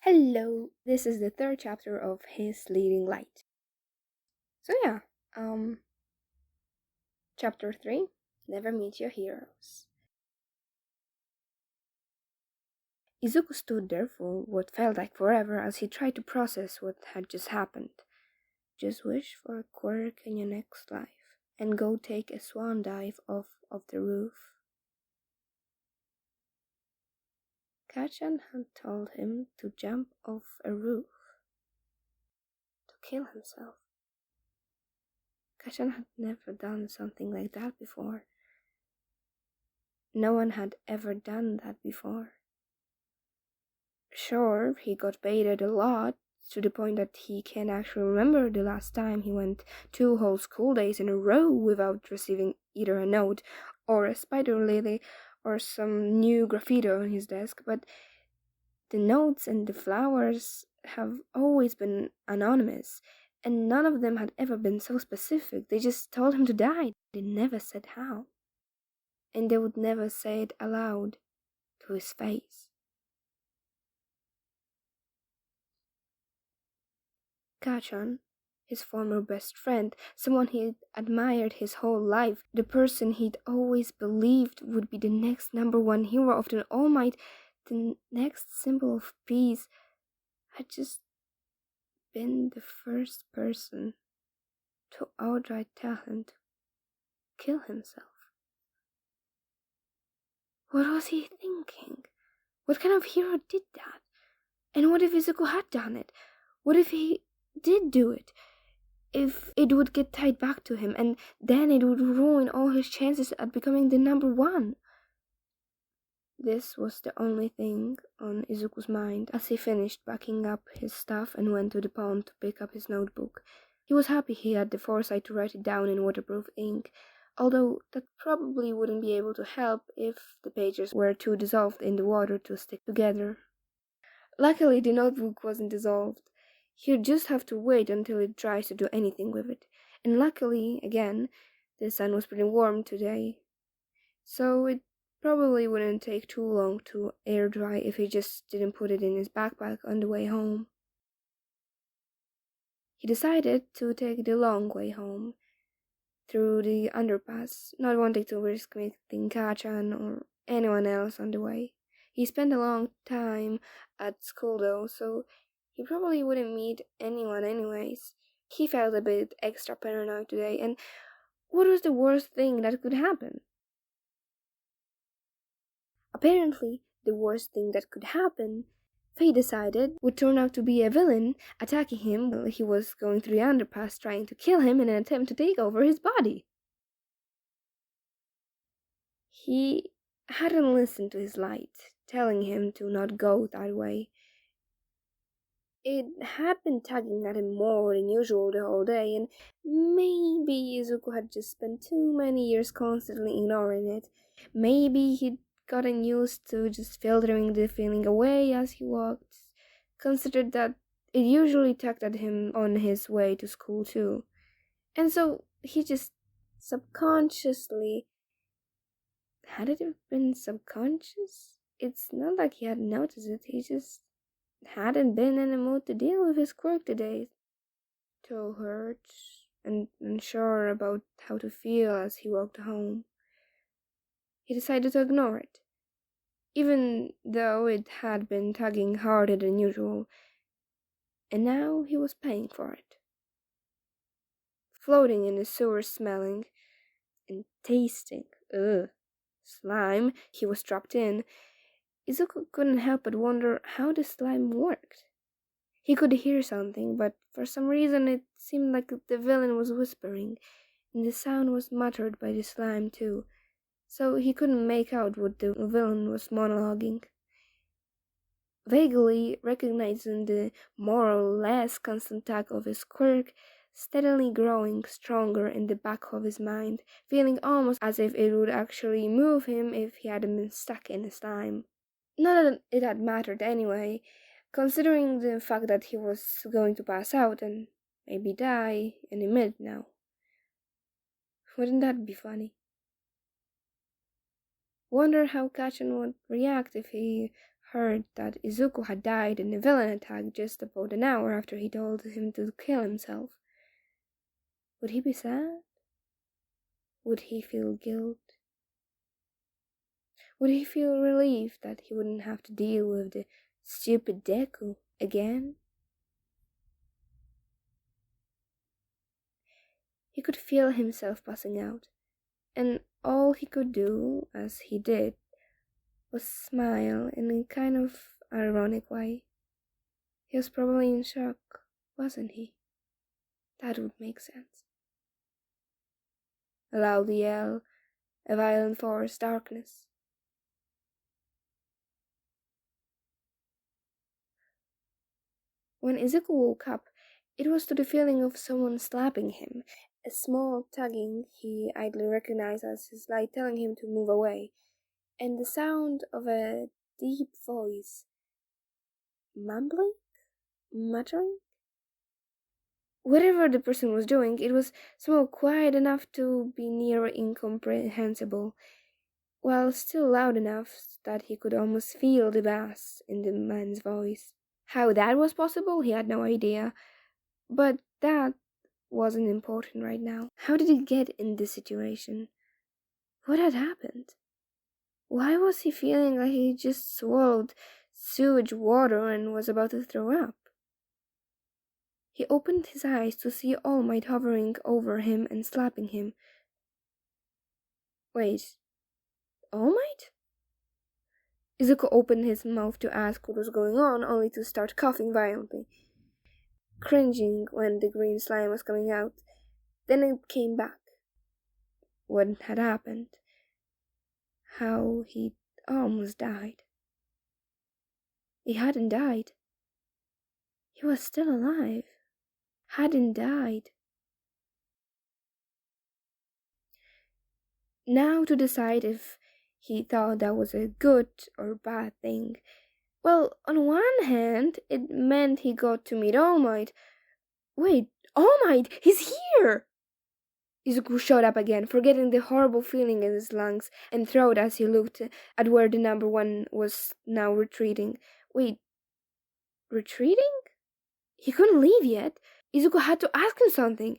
Hello, this is the third chapter of his leading light. So yeah, chapter 3, Never Meet Your Heroes. Izuku stood there for what felt like forever as he tried to process what had just happened. Just wish for a quirk in your next life, and go take a swan dive off of the roof. Kachan had told him to jump off a roof, to kill himself. Kachan had never done something like that before. No one had ever done that before. Sure, he got baited a lot, to the point that he can't actually remember the last time he went 2 whole school days in a row without receiving either a note or a spider lily or some new graffiti on his desk, but the notes and the flowers have always been anonymous, and none of them had ever been so specific. They just told him to die. They never said how. And they would never say it aloud to his face. Kachan, his former best friend, someone he'd admired his whole life, the person he'd always believed would be the next number one hero of the All Might, the next symbol of peace, had just been the first person to outright tell him to kill himself. What was he thinking? What kind of hero did that? And what if Izuku had done it? What if he did do it? If it would get tied back to him, and then it would ruin all his chances at becoming the number one. This was the only thing on Izuku's mind as he finished packing up his stuff and went to the pond to pick up his notebook. He was happy he had the foresight to write it down in waterproof ink, although that probably wouldn't be able to help if the pages were too dissolved in the water to stick together. Luckily, the notebook wasn't dissolved. He'd just have to wait until it dries to do anything with it. And luckily, again, the sun was pretty warm today, so it probably wouldn't take too long to air dry if he just didn't put it in his backpack on the way home. He decided to take the long way home, through the underpass, not wanting to risk meeting Kachan or anyone else on the way. He spent a long time at school though, so he probably wouldn't meet anyone anyways. He felt a bit extra paranoid today, and what was the worst thing that could happen? Apparently, the worst thing that could happen, Faye decided, would turn out to be a villain attacking him while he was going through the underpass, trying to kill him in an attempt to take over his body. He hadn't listened to his light, telling him to not go that way. It had been tugging at him more than usual the whole day, and maybe Izuku had just spent too many years constantly ignoring it. Maybe he'd gotten used to just filtering the feeling away as he walked, considered that it usually tugged at him on his way to school too. And so he just subconsciously... Had it been subconscious? It's not like he had noticed it, he just hadn't been in the mood to deal with his quirk today. Toe hurt and unsure about how to feel as he walked home. He decided to ignore it, even though it had been tugging harder than usual, and now he was paying for it. Floating in the sewer, smelling and tasting slime he was trapped in, Izuku couldn't help but wonder how the slime worked. He could hear something, but for some reason it seemed like the villain was whispering, and the sound was muttered by the slime too, so he couldn't make out what the villain was monologuing. Vaguely recognizing the more or less constant tug of his quirk, steadily growing stronger in the back of his mind, feeling almost as if it would actually move him if he hadn't been stuck in the slime. Not that it had mattered anyway, considering the fact that he was going to pass out and maybe die any minute now. Wouldn't that be funny? Wonder how Kachan would react if he heard that Izuku had died in a villain attack just about an hour after he told him to kill himself. Would he be sad? Would he feel guilt? Would he feel relief that he wouldn't have to deal with the stupid Deku again? He could feel himself passing out, and all he could do, as he did, was smile in a kind of ironic way. He was probably in shock, wasn't he? That would make sense. A loud yell, a violent force, darkness. When Izuku woke up, it was to the feeling of someone slapping him, a small tugging he idly recognized as his light telling him to move away, and the sound of a deep voice, mumbling, muttering. Whatever the person was doing, it was somehow quiet enough to be near incomprehensible, while still loud enough that he could almost feel the bass in the man's voice. How that was possible, he had no idea, but that wasn't important right now. How did he get in this situation? What had happened? Why was he feeling like he just swallowed sewage water and was about to throw up? He opened his eyes to see All Might hovering over him and slapping him. Wait, All Might? Izuku opened his mouth to ask what was going on, only to start coughing violently, cringing when the green slime was coming out. Then it came back. What had happened? How he almost died. He hadn't died. He was still alive. Hadn't died. Now to decide if he thought that was a good or bad thing. Well, on one hand, it meant he got to meet All Might. Wait, All Might, he's here! Izuku showed up again, forgetting the horrible feeling in his lungs and throat as he looked at where the number one was now retreating. Wait, retreating? He couldn't leave yet. Izuku had to ask him something.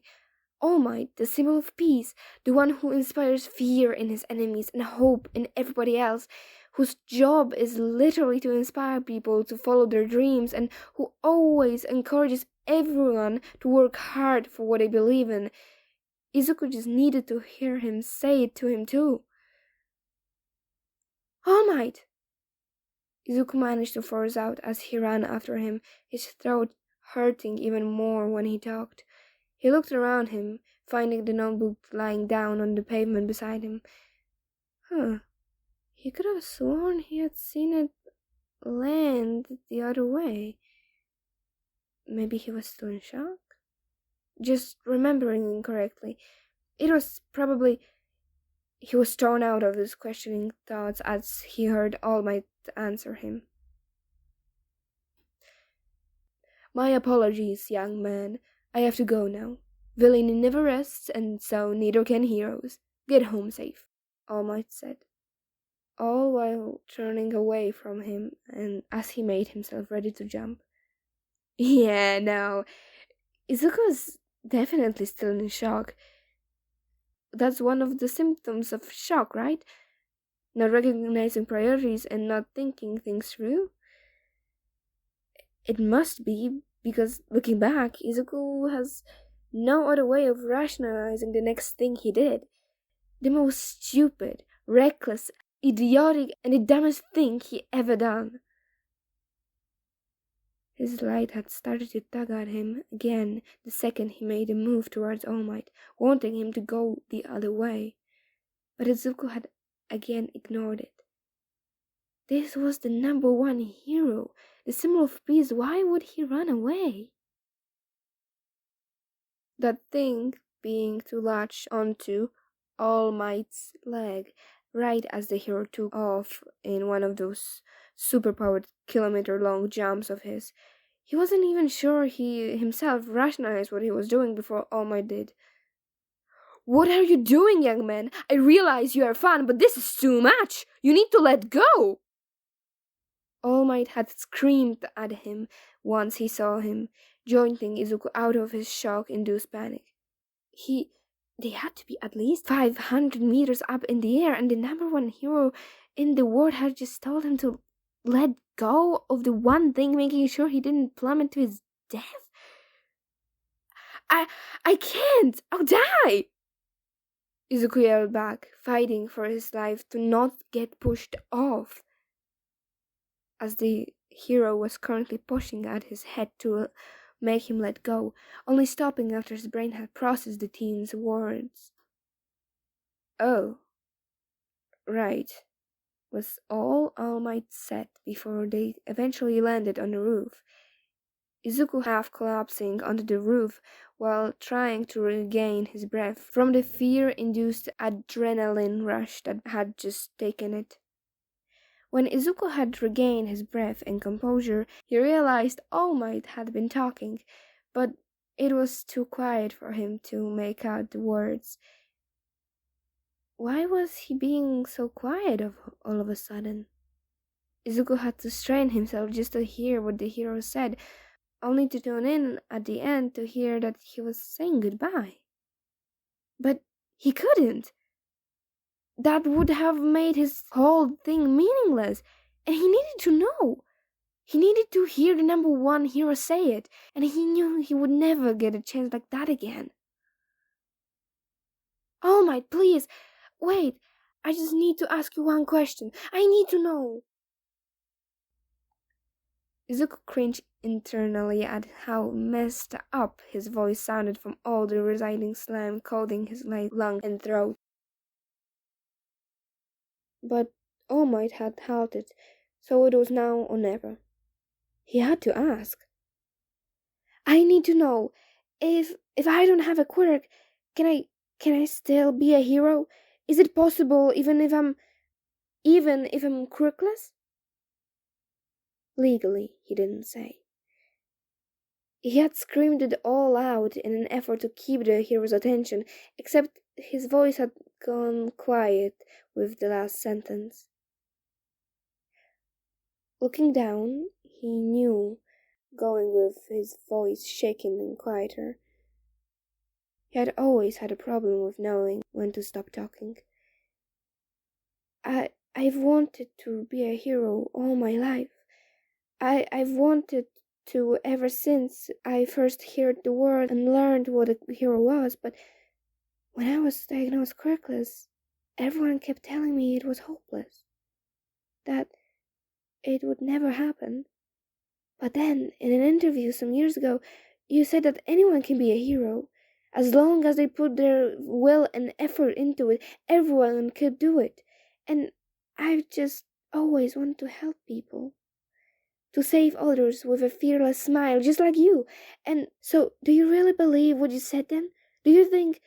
All Might, the symbol of peace, the one who inspires fear in his enemies and hope in everybody else, whose job is literally to inspire people to follow their dreams and who always encourages everyone to work hard for what they believe in. Izuku just needed to hear him say it to him too. All Might! Izuku managed to force out as he ran after him, his throat hurting even more when he talked. He looked around him, finding the notebook lying down on the pavement beside him. He could have sworn he had seen it land the other way. Maybe he was still in shock? Just remembering incorrectly. It was probably... He was torn out of his questioning thoughts as he heard All Might answer him. My apologies, young man. I have to go now. Villainy never rests, and so neither can heroes. Get home safe, All Might said, all while turning away from him and as he made himself ready to jump. Yeah, no, Izuku's definitely still in shock. That's one of the symptoms of shock, right? Not recognizing priorities and not thinking things through. It must be, because looking back, Izuku has no other way of rationalizing the next thing he did. The most stupid, reckless, idiotic, and the dumbest thing he ever done. His light had started to tug at him again the second he made a move towards All Might, wanting him to go the other way. But Izuku had again ignored it. This was the number one hero, the symbol of peace. Why would he run away? That thing being to latch onto All Might's leg right as the hero took off in one of those superpowered kilometer-long jumps of his. He wasn't even sure he himself rationalized what he was doing before All Might did. What are you doing, young man? I realize you are fun, but this is too much. You need to let go. All Might had screamed at him once he saw him, jointing Izuku out of his shock-induced panic. They had to be at least 500 meters up in the air, and the number one hero in the world had just told him to let go of the one thing, making sure he didn't plummet to his death. I can't! I'll die! Izuku yelled back, fighting for his life to not get pushed off, as the hero was currently pushing at his head to make him let go, only stopping after his brain had processed the teen's words. "Oh, right," was all Might said before they eventually landed on the roof. Izuku half collapsing onto the roof while trying to regain his breath from the fear-induced adrenaline rush that had just taken it. When Izuku had regained his breath and composure, he realized All Might had been talking, but it was too quiet for him to make out the words. Why was he being so quiet all of a sudden? Izuku had to strain himself just to hear what the hero said, only to tune in at the end to hear that he was saying goodbye. But he couldn't. That would have made his whole thing meaningless, and he needed to know. He needed to hear the number one hero say it, and he knew he would never get a chance like that again. All Might, please, wait, I just need to ask you one question. I need to know. Izuku cringed internally at how messed up his voice sounded from all the residing slime coating his lung and throat. But All Might had halted, so it was now or never. He had to ask. I need to know, if I don't have a quirk, can I still be a hero? Is it possible even if I'm quirkless? Legally, he didn't say. He had screamed it all out in an effort to keep the hero's attention, except his voice had gone quiet with the last sentence. Looking down, he knew, going with his voice shaken and quieter. He had always had a problem with knowing when to stop talking. I've wanted to be a hero all my life. I've wanted to ever since I first heard the word and learned what a hero was, but when I was diagnosed quirkless, everyone kept telling me it was hopeless, that it would never happen. But then, in an interview some years ago, you said that anyone can be a hero. As long as they put their will and effort into it, everyone could do it. And I've just always wanted to help people. To save others with a fearless smile, just like you. And so, do you really believe what you said then? Do you think...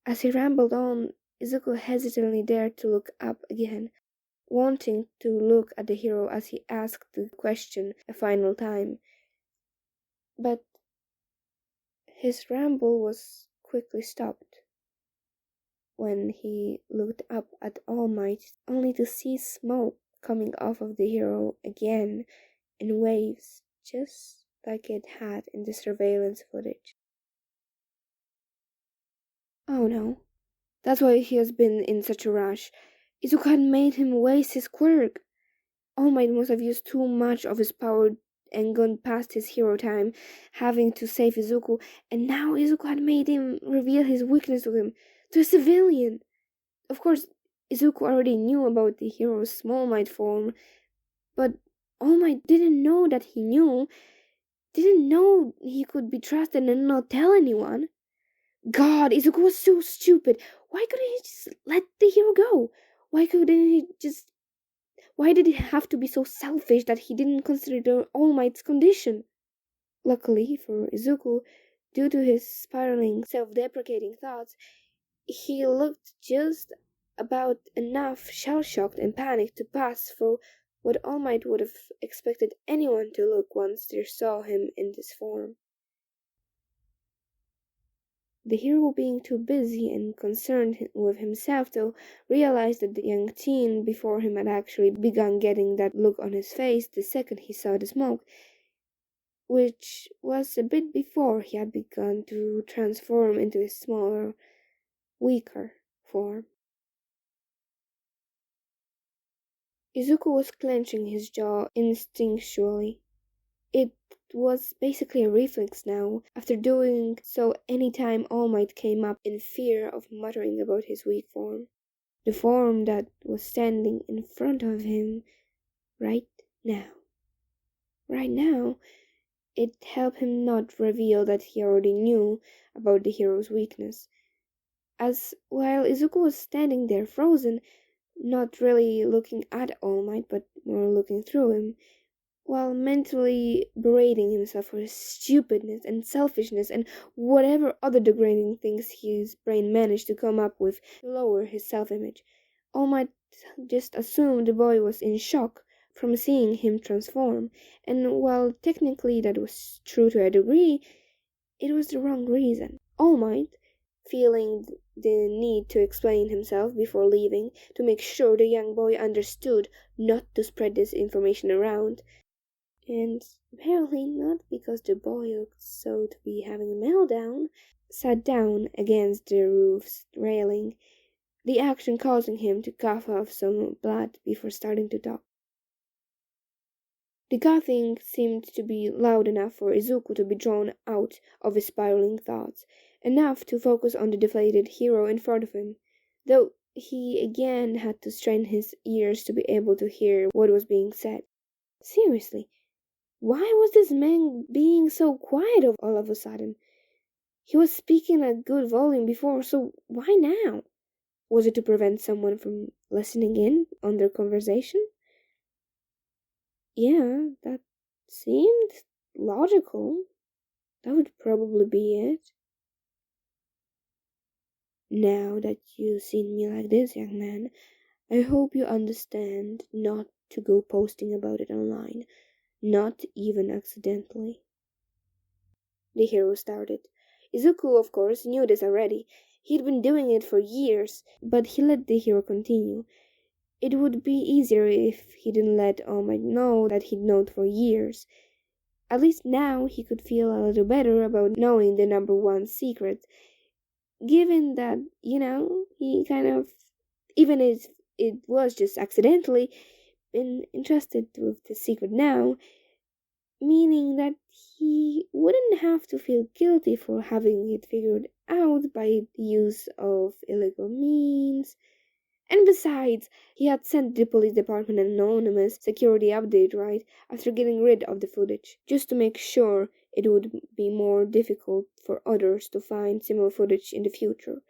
As he rambled on, Izuku hesitantly dared to look up again, wanting to look at the hero as he asked the question a final time. But his ramble was quickly stopped when he looked up at All Might, only to see smoke coming off of the hero again in waves, just like it had in the surveillance footage. Oh no, that's why he has been in such a rush. Izuku had made him waste his quirk. All Might must have used too much of his power and gone past his hero time, having to save Izuku, and now Izuku had made him reveal his weakness to him, to a civilian. Of course, Izuku already knew about the hero's small might form, but All Might didn't know that he knew, didn't know he could be trusted and not tell anyone. God, Izuku was so stupid. Why couldn't he just let the hero go? Why did he have to be so selfish that he didn't consider All Might's condition? Luckily for Izuku, due to his spiraling, self-deprecating thoughts, he looked just about enough shell-shocked and panicked to pass for what All Might would have expected anyone to look once they saw him in this form. The hero, being too busy and concerned with himself to realize that the young teen before him had actually begun getting that look on his face the second he saw the smoke, which was a bit before he had begun to transform into his smaller, weaker form. Izuku was clenching his jaw instinctually. It was basically a reflex now, after doing so any time All Might came up, in fear of muttering about his weak form. The form that was standing in front of him right now. Right now, it helped him not reveal that he already knew about the hero's weakness. As while Izuku was standing there frozen, not really looking at All Might, but more looking through him, while mentally berating himself for his stupidness and selfishness and whatever other degrading things his brain managed to come up with to lower his self-image, All Might just assumed the boy was in shock from seeing him transform, and while technically that was true to a degree, it was the wrong reason. All Might, feeling the need to explain himself before leaving, to make sure the young boy understood not to spread this information around, and apparently not because the boy looked so to be having a meltdown, sat down against the roof's railing, the action causing him to cough off some blood before starting to talk. The coughing seemed to be loud enough for Izuku to be drawn out of his spiraling thoughts, enough to focus on the deflated hero in front of him, though he again had to strain his ears to be able to hear what was being said. Seriously, why was this man being so quiet all of a sudden? He was speaking at good volume before, so why now? Was it to prevent someone from listening in on their conversation? Yeah, that seemed logical. That would probably be it. Now that you've seen me like this, young man, I hope you understand not to go posting about it online, not even accidentally. The hero started. Izuku, of course, knew this already. He'd been doing it for years, but he let the hero continue. It would be easier if he didn't let All Might know that he'd known for years. At least now he could feel a little better about knowing the number one secret, given that, he kind of, even if it was just accidentally, been entrusted with the secret now, meaning that he wouldn't have to feel guilty for having it figured out by the use of illegal means. And besides, he had sent the police department an anonymous security update right after getting rid of the footage, just to make sure it would be more difficult for others to find similar footage in the future.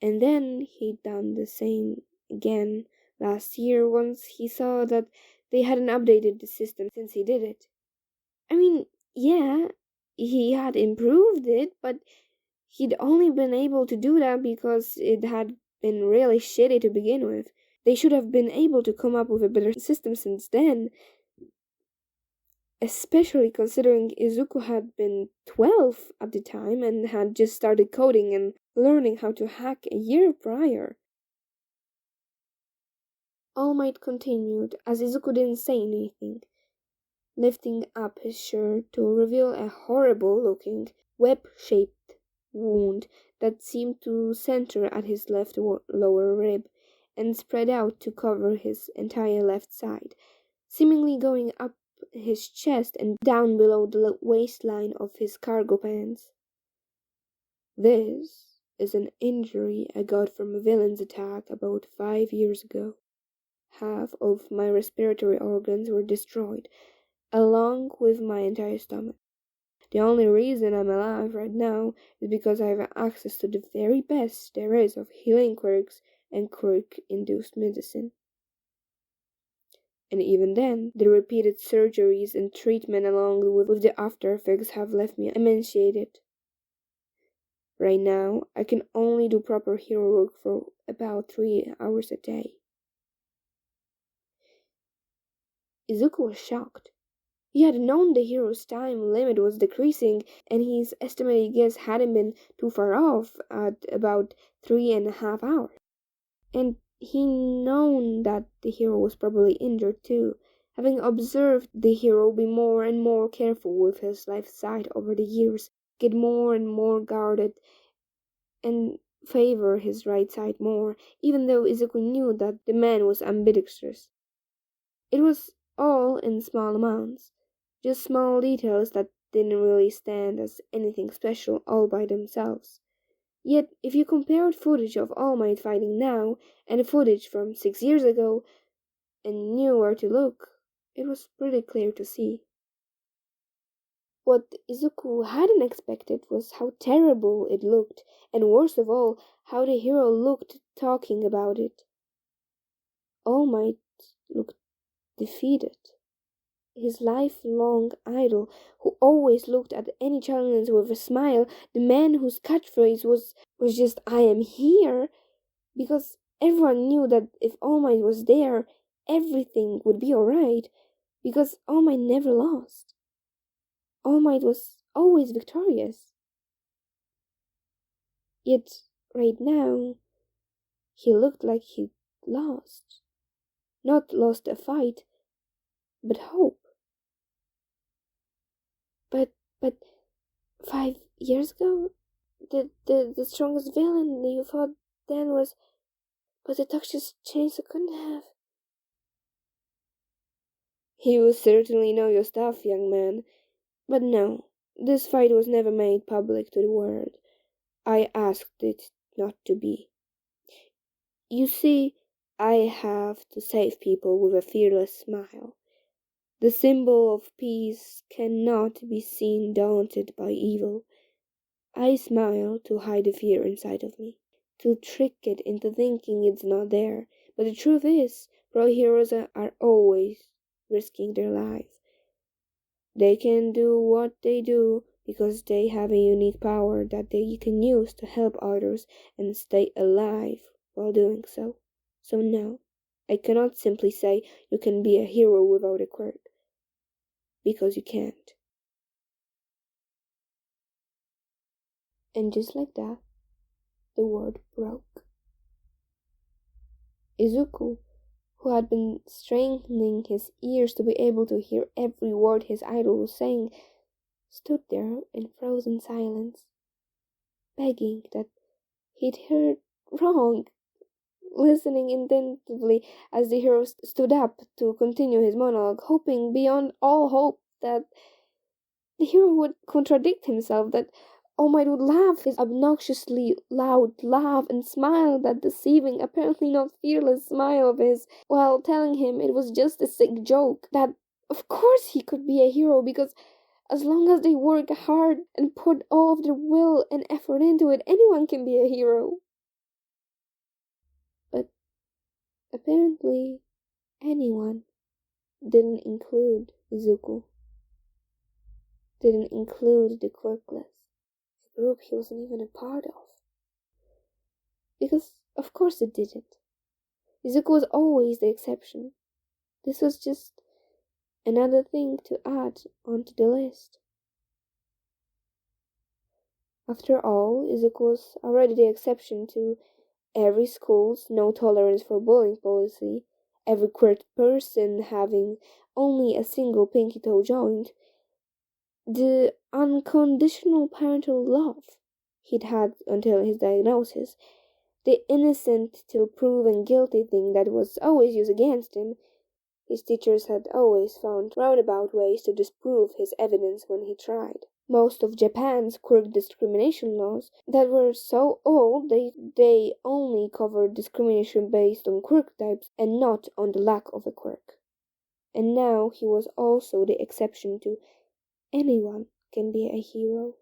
And then he'd done the same again last year once he saw that they hadn't updated the system since he did it. I mean, yeah, he had improved it, but he'd only been able to do that because it had been really shitty to begin with. They should have been able to come up with a better system since then, especially considering Izuku had been 12 at the time and had just started coding and learning how to hack a year prior. All Might continued as Izuku didn't say anything, lifting up his shirt to reveal a horrible-looking, web-shaped wound that seemed to center at his left lower rib and spread out to cover his entire left side, seemingly going up his chest and down below the waistline of his cargo pants. This is an injury I got from a villain's attack about 5 years ago. Half of my respiratory organs were destroyed, along with my entire stomach. The only reason I'm alive right now is because I have access to the very best there is of healing quirks and quirk-induced medicine. And even then, the repeated surgeries and treatment along with the after effects have left me emaciated. Right now, I can only do proper hero work for about 3 hours a day. Izuku was shocked. He had known the hero's time limit was decreasing, and his estimated guess hadn't been too far off at about 3.5 hours. And he known that the hero was probably injured too, having observed the hero be more and more careful with his left side over the years, get more and more guarded, and favor his right side more, even though Izuku knew that the man was ambidextrous. It was all in small amounts, just small details that didn't really stand as anything special all by themselves. Yet, if you compared footage of All Might fighting now and the footage from 6 years ago and knew where to look, it was pretty clear to see. What Izuku hadn't expected was how terrible it looked, and worst of all, how the hero looked talking about it. All Might looked defeated. His lifelong idol, who always looked at any challenge with a smile, the man whose catchphrase was just "I am here," because everyone knew that if All Might was there, everything would be alright, because All Might never lost. All Might was always victorious. Yet, right now, he looked like he'd lost. Not lost a fight, but hope. But 5 years ago, the strongest villain you fought then was, but the Tux's chains couldn't have. You certainly know your stuff, young man. But no, this fight was never made public to the world. I asked it not to be. You see, I have to save people with a fearless smile. The symbol of peace cannot be seen daunted by evil. I smile to hide the fear inside of me, to trick it into thinking it's not there. But the truth is, pro heroes are always risking their lives. They can do what they do because they have a unique power that they can use to help others and stay alive while doing so. So no, I cannot simply say you can be a hero without a quirk. Because you can't. And just like that, the word broke. Izuku, who had been straining his ears to be able to hear every word his idol was saying, stood there in frozen silence, begging that he'd heard wrong, listening intently as the hero stood up to continue his monologue, hoping beyond all hope that the hero would contradict himself, that All Might would laugh his obnoxiously loud laugh and smile that deceiving, apparently not fearless smile of his, while telling him it was just a sick joke, that of course he could be a hero because as long as they work hard and put all of their will and effort into it, anyone can be a hero. But apparently anyone didn't include Izuku. Didn't include the quirkless, a group he wasn't even a part of. Because of course it didn't. Izuku was always the exception. This was just another thing to add onto the list. After all, Izuku was already the exception to every school's no tolerance for bullying policy, every queer person having only a single pinky toe joint, the unconditional parental love he'd had until his diagnosis, the innocent till proven guilty thing that was always used against him. His teachers had always found roundabout ways to disprove his evidence when he tried. Most of Japan's quirk discrimination laws that were so old they only covered discrimination based on quirk types and not on the lack of a quirk. And now he was also the exception to anyone can be a hero.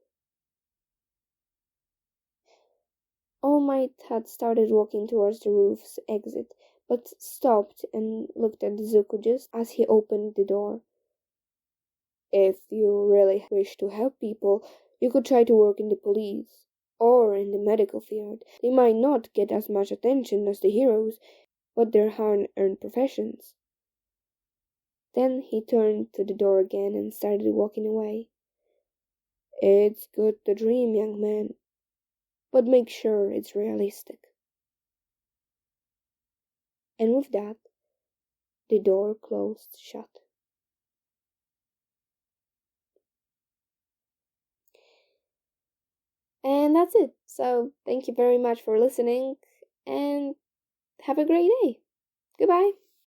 All Might had started walking towards the roof's exit, but stopped and looked at Izuku just as he opened the door. If you really wish to help people, you could try to work in the police, or in the medical field. They might not get as much attention as the heroes, but they're hard-earned professions. Then he turned to the door again and started walking away. "It's good to dream, young man, but make sure it's realistic." And with that, the door closed shut. And that's it. So thank you very much for listening, and have a great day. Goodbye.